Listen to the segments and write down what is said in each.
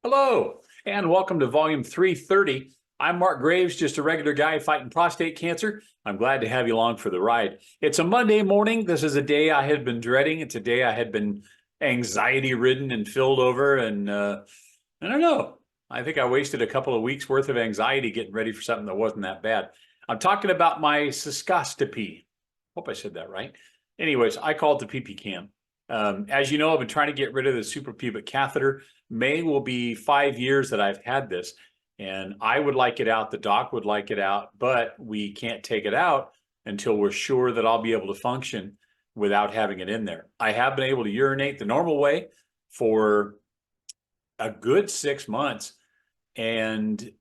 Hello, and welcome to volume 330. I'm Mark Graves, just a regular guy fighting prostate cancer. I'm glad to have you along for the ride. It's a Monday morning. This is a day I had been dreading. It's a day I had been anxiety ridden and filled over. And I don't know. I think I wasted a couple of weeks worth of anxiety getting ready for something that wasn't that bad. I'm talking about my cystoscopy. Hope I said that right. Anyways, I call it the PP cam. As you know, I've been trying to get rid of the suprapubic catheter. May will be 5 years that I've had this, and I would like it out. The doc would like it out, but we can't take it out until we're sure that I'll be able to function without having it in there. I have been able to urinate the normal way for a good 6 months and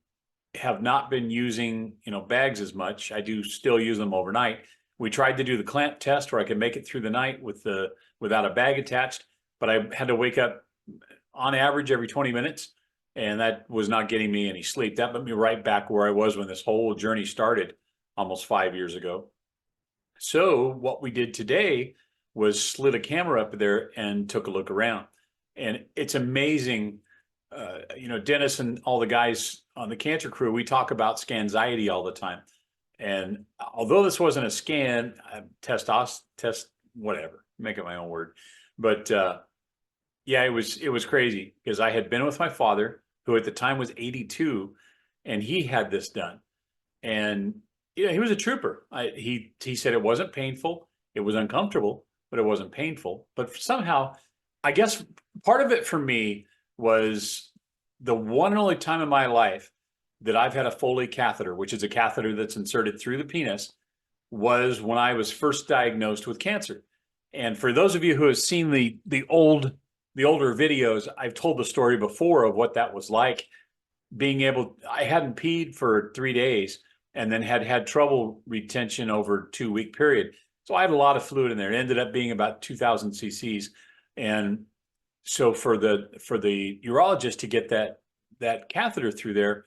have not been using, bags as much. I do still use them overnight. We tried to do the clamp test where I could make it through the night without a bag attached, but I had to wake up on average every 20 minutes, and that was not getting me any sleep. That put me right back where I was when this whole journey started almost 5 years ago. So what we did today was slid a camera up there and took a look around. And it's amazing. Dennis and all the guys on the cancer crew, we talk about scanxiety all the time. And although this wasn't a scan, whatever, make it my own word. But yeah, it was crazy because I had been with my father, who at the time was 82, and he had this done. And he was a trooper. He said it wasn't painful, it was uncomfortable, but it wasn't painful. But somehow, I guess part of it for me was the one and only time in my life that I've had a Foley catheter, which is a catheter that's inserted through the penis, was when I was first diagnosed with cancer. And for those of you who have seen the older videos, I've told the story before of what that was like. I hadn't peed for 3 days and then had trouble retention over a 2-week period. So I had a lot of fluid in there. It ended up being about 2,000 cc's. And so for the urologist to get that catheter through there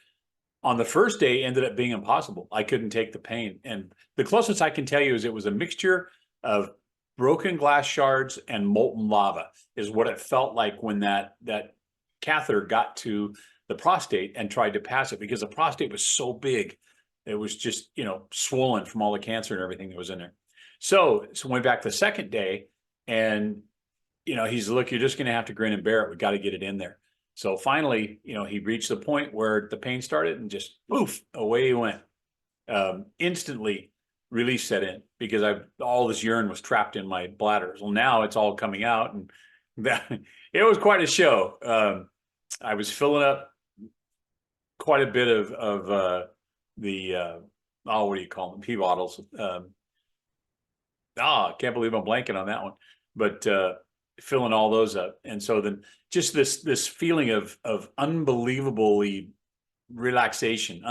on the first day ended up being impossible. I couldn't take the pain. And the closest I can tell you is it was a mixture of broken glass shards and molten lava is what it felt like when that catheter got to the prostate and tried to pass it, because the prostate was so big. It was just, swollen from all the cancer and everything that was in there. So went back the second day, and, he's, look, you're just going to have to grin and bear it. We got to get it in there. So finally, he reached the point where the pain started and just poof, away he went. Instantly release set in because all this urine was trapped in my bladder. Well, now it's all coming out, and it was quite a show. I was filling up quite a bit of what do you call them? Pee bottles. Can't believe I'm blanking on that one, but filling all those up. And so then just this feeling of unbelievable relaxation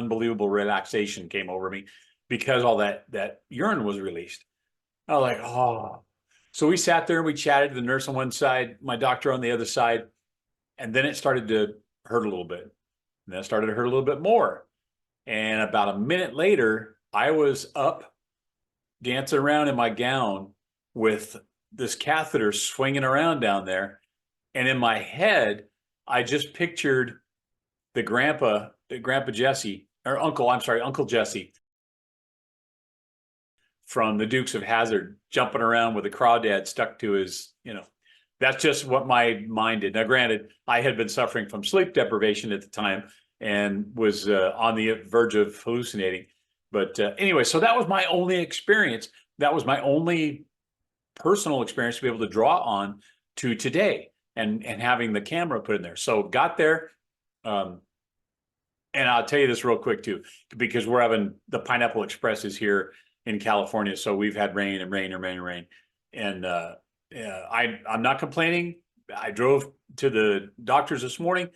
came over me because all that urine was released. I was like, oh. So we sat there and we chatted, the nurse on one side, my doctor on the other side, and then it started to hurt a little bit. And then it started to hurt a little bit more. And about a minute later, I was up dancing around in my gown with this catheter swinging around down there. And in my head, I just pictured Grandpa Jesse, or Uncle Jesse from the Dukes of Hazzard, jumping around with a crawdad stuck to his, that's just what my mind did. Now, granted, I had been suffering from sleep deprivation at the time and was on the verge of hallucinating. But anyway, so that was my only experience. That was my only personal experience to be able to draw on to today and having the camera put in there. So got there. And I'll tell you this real quick too, because we're having the Pineapple Express is here in California. So we've had rain and rain and rain and rain. And I'm not complaining. I drove to the doctor's this morning.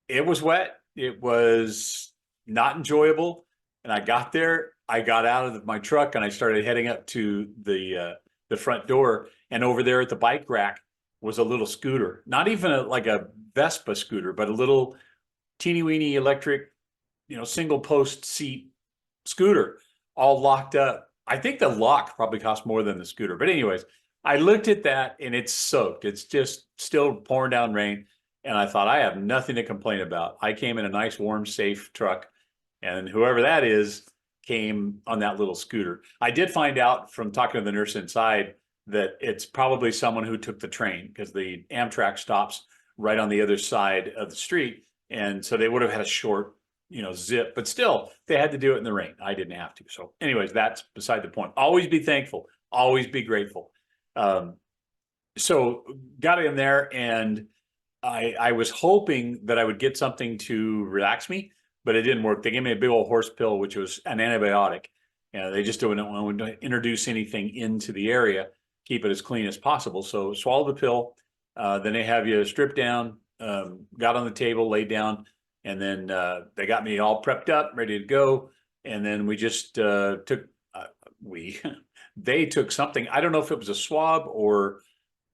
It was wet. It was not enjoyable. And I got there, I got out of my truck and I started heading up to the front door. And over there at the bike rack was a little scooter, not even like a Vespa scooter, but a little teeny weeny electric, single post seat scooter, all locked up. I think the lock probably cost more than the scooter. But anyways, I looked at that and it's soaked. It's just still pouring down rain. And I thought, I have nothing to complain about. I came in a nice, warm, safe truck, and whoever that is came on that little scooter. I did find out from talking to the nurse inside that it's probably someone who took the train, because the Amtrak stops right on the other side of the street. And so they would have had a short, zip, but still they had to do it in the rain. I didn't have to. So anyways, that's beside the point. Always be thankful, always be grateful. So got in there, and I was hoping that I would get something to relax me, but it didn't work. They gave me a big old horse pill, which was an antibiotic. And they just don't want to introduce anything into the area, keep it as clean as possible. So swallow the pill. Then they have you strip down, got on the table, laid down, and then they got me all prepped up, ready to go. And then we just they took something. I don't know if it was a swab or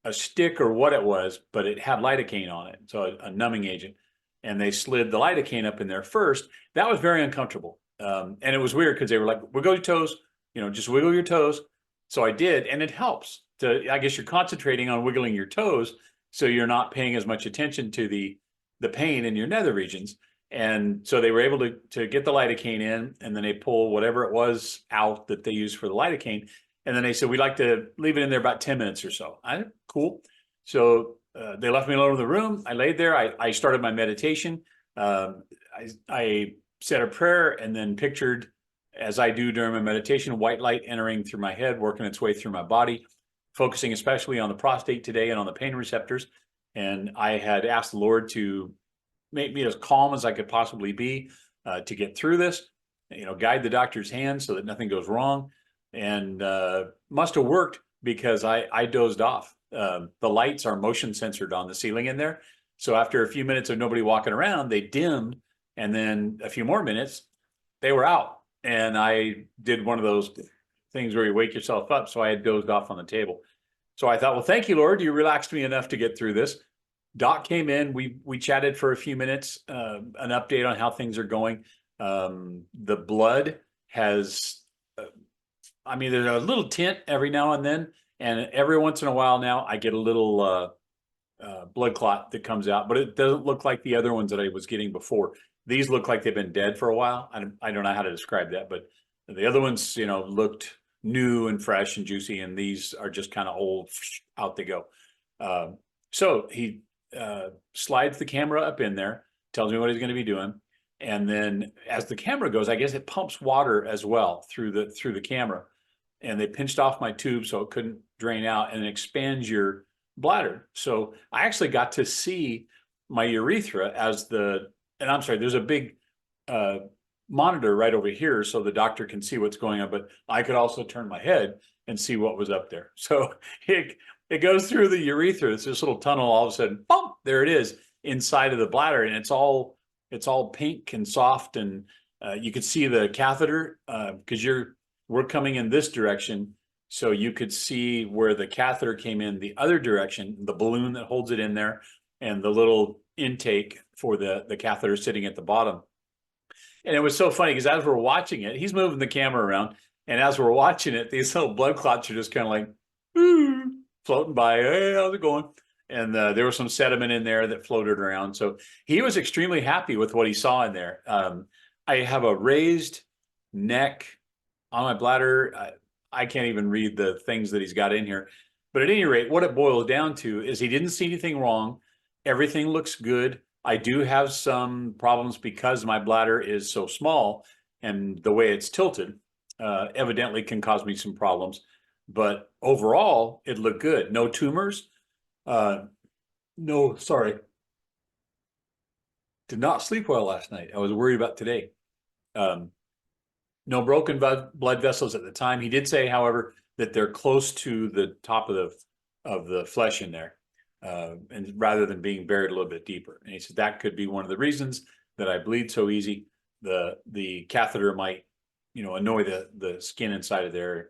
a stick or what it was, but it had lidocaine on it, so a numbing agent. And they slid the lidocaine up in there first. That was very uncomfortable. And it was weird because they were like, wiggle your toes, just wiggle your toes. So I did, and it helps. I guess you're concentrating on wiggling your toes, so you're not paying as much attention to the pain in your nether regions. And so they were able to get the lidocaine in, and then they pull whatever it was out that they used for the lidocaine. And then they said, we'd like to leave it in there about 10 minutes or so. Cool. So they left me alone in the room. I laid there. I started my meditation. I said a prayer, and then pictured, as I do during my meditation, white light entering through my head, working its way through my body, focusing especially on the prostate today and on the pain receptors. And I had asked the Lord to make me as calm as I could possibly be to get through this, guide the doctor's hand so that nothing goes wrong. And must have worked, because I dozed off. The lights are motion censored on the ceiling in there. So after a few minutes of nobody walking around, they dimmed. And then a few more minutes, they were out. And I did one of those things where you wake yourself up. So I had dozed off on the table. So I thought, well, thank you, Lord. You relaxed me enough to get through this. Doc came in. We chatted for a few minutes, an update on how things are going. The blood has, there's a little tint every now and then. And every once in a while now, I get a little blood clot that comes out, but it doesn't look like the other ones that I was getting before. These look like they've been dead for a while. I don't know how to describe that, but the other ones, looked new and fresh and juicy, and these are just kind of old, out they go. So he slides the camera up in there, tells me what he's going to be doing. And then as the camera goes, I guess it pumps water as well through the camera. And they pinched off my tube so it couldn't drain out, and it expands your bladder. So I actually got to see my urethra and I'm sorry, there's a big monitor right over here so the doctor can see what's going on, but I could also turn my head and see what was up there. So it goes through the urethra. It's this little tunnel. All of a sudden, boom, there it is inside of the bladder. And it's all pink and soft. And you could see the catheter because we're coming in this direction. So you could see where the catheter came in the other direction, the balloon that holds it in there, and the little intake for the catheter sitting at the bottom. And it was so funny because as we're watching it, he's moving the camera around. And as we're watching it, these little blood clots are just kind of like, floating by. Hey, how's it going? And there was some sediment in there that floated around. So he was extremely happy with what he saw in there. I have a raised neck on my bladder. I can't even read the things that he's got in here. But at any rate, what it boils down to is he didn't see anything wrong. Everything looks good. I do have some problems because my bladder is so small, and the way it's tilted evidently can cause me some problems. But overall, it looked good. No tumors. No, sorry. Did not sleep well last night. I was worried about today. No broken blood vessels at the time. He did say, however, that they're close to the top of the flesh in there, and rather than being buried a little bit deeper. And he said that could be one of the reasons that I bleed so easy. The catheter might, annoy the skin inside of there.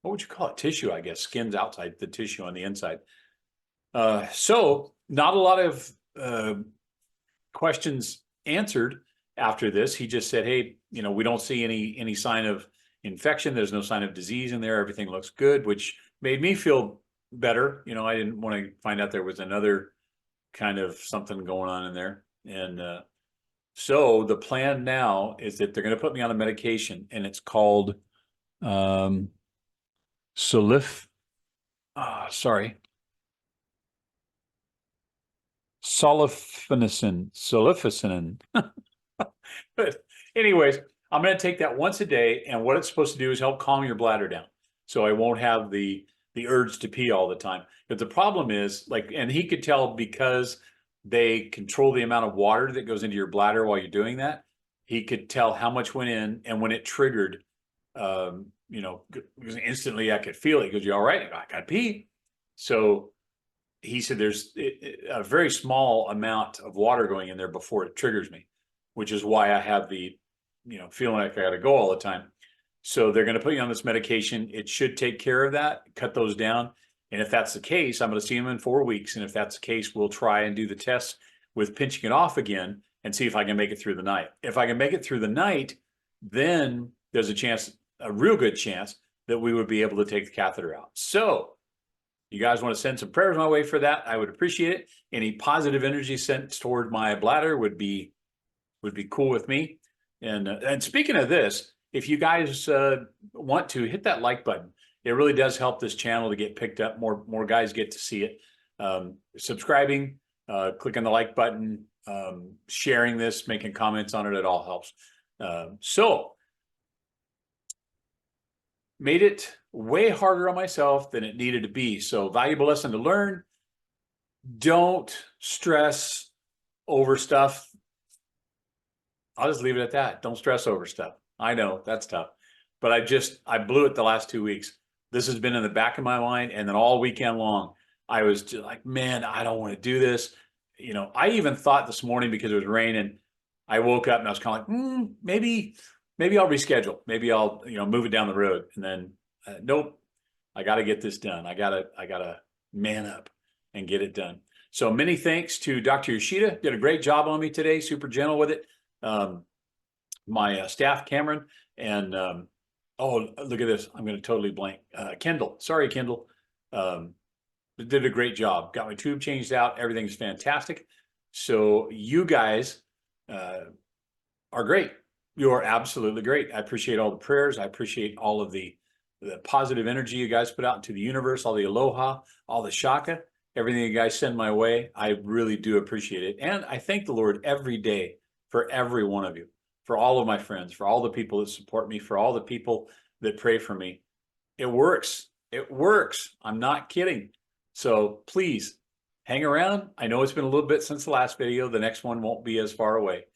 What would you call it? Tissue, I guess. Skin's outside, the tissue on the inside. So not a lot of questions answered after this. He just said, hey, we don't see any sign of infection. There's no sign of disease in there. Everything looks good, which made me feel better. I didn't want to find out there was another kind of something going on in there. And so the plan now is that they're going to put me on a medication, and it's called solifenacin. But anyways, I'm going to take that once a day, and what it's supposed to do is help calm your bladder down, so I won't have the urge to pee all the time. But the problem is, like, and he could tell because they control the amount of water that goes into your bladder while you're doing that. He could tell how much went in, and when it triggered, you know, instantly I could feel it. He goes, "You all right?" I go, "I got to pee." So he said there's a very small amount of water going in there before it triggers me, which is why I have the, you know, feeling like I got to go all the time. So they're going to put you on this medication. It should take care of that, cut those down. And if that's the case, I'm going to see him in 4 weeks. And if that's the case, we'll try and do the test with pinching it off again and see if I can make it through the night. If I can make it through the night, then there's a chance, a real good chance, that we would be able to take the catheter out. So you guys want to send some prayers my way for that, I would appreciate it. Any positive energy sent toward my bladder would be cool with me. And speaking of this, if you guys want to hit that like button, it really does help this channel to get picked up. More guys get to see it. Subscribing, clicking the like button, sharing this, making comments on it, it all helps. So made it way harder on myself than it needed to be. So valuable lesson to learn. Don't stress over stuff. I'll just leave it at that. Don't stress over stuff. I know that's tough, but I blew it the last 2 weeks. This has been in the back of my mind. And then all weekend long, I was just like, man, I don't want to do this. You know, I even thought this morning, because it was raining, I woke up and I was kind of like, maybe I'll reschedule. Maybe I'll, you know, move it down the road. And then, nope, I got to get this done. I gotta man up and get it done. So many thanks to Dr. Yoshida. Did a great job on me today. Super gentle with it. My staff, Cameron, and oh, look at this. I'm going to totally blank. Kendall. Sorry, Kendall. Did a great job. Got my tube changed out. Everything's fantastic. So you guys are great. You are absolutely great. I appreciate all the prayers. I appreciate all of the positive energy you guys put out into the universe, all the aloha, all the shaka, everything you guys send my way. I really do appreciate it. And I thank the Lord every day for every one of you, for all of my friends, for all the people that support me, for all the people that pray for me. It works. It works. I'm not kidding. So please hang around. I know it's been a little bit since the last video. The next one won't be as far away.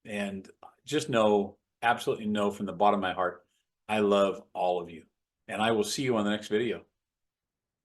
And just know, absolutely know from the bottom of my heart, I love all of you. And I will see you on the next video.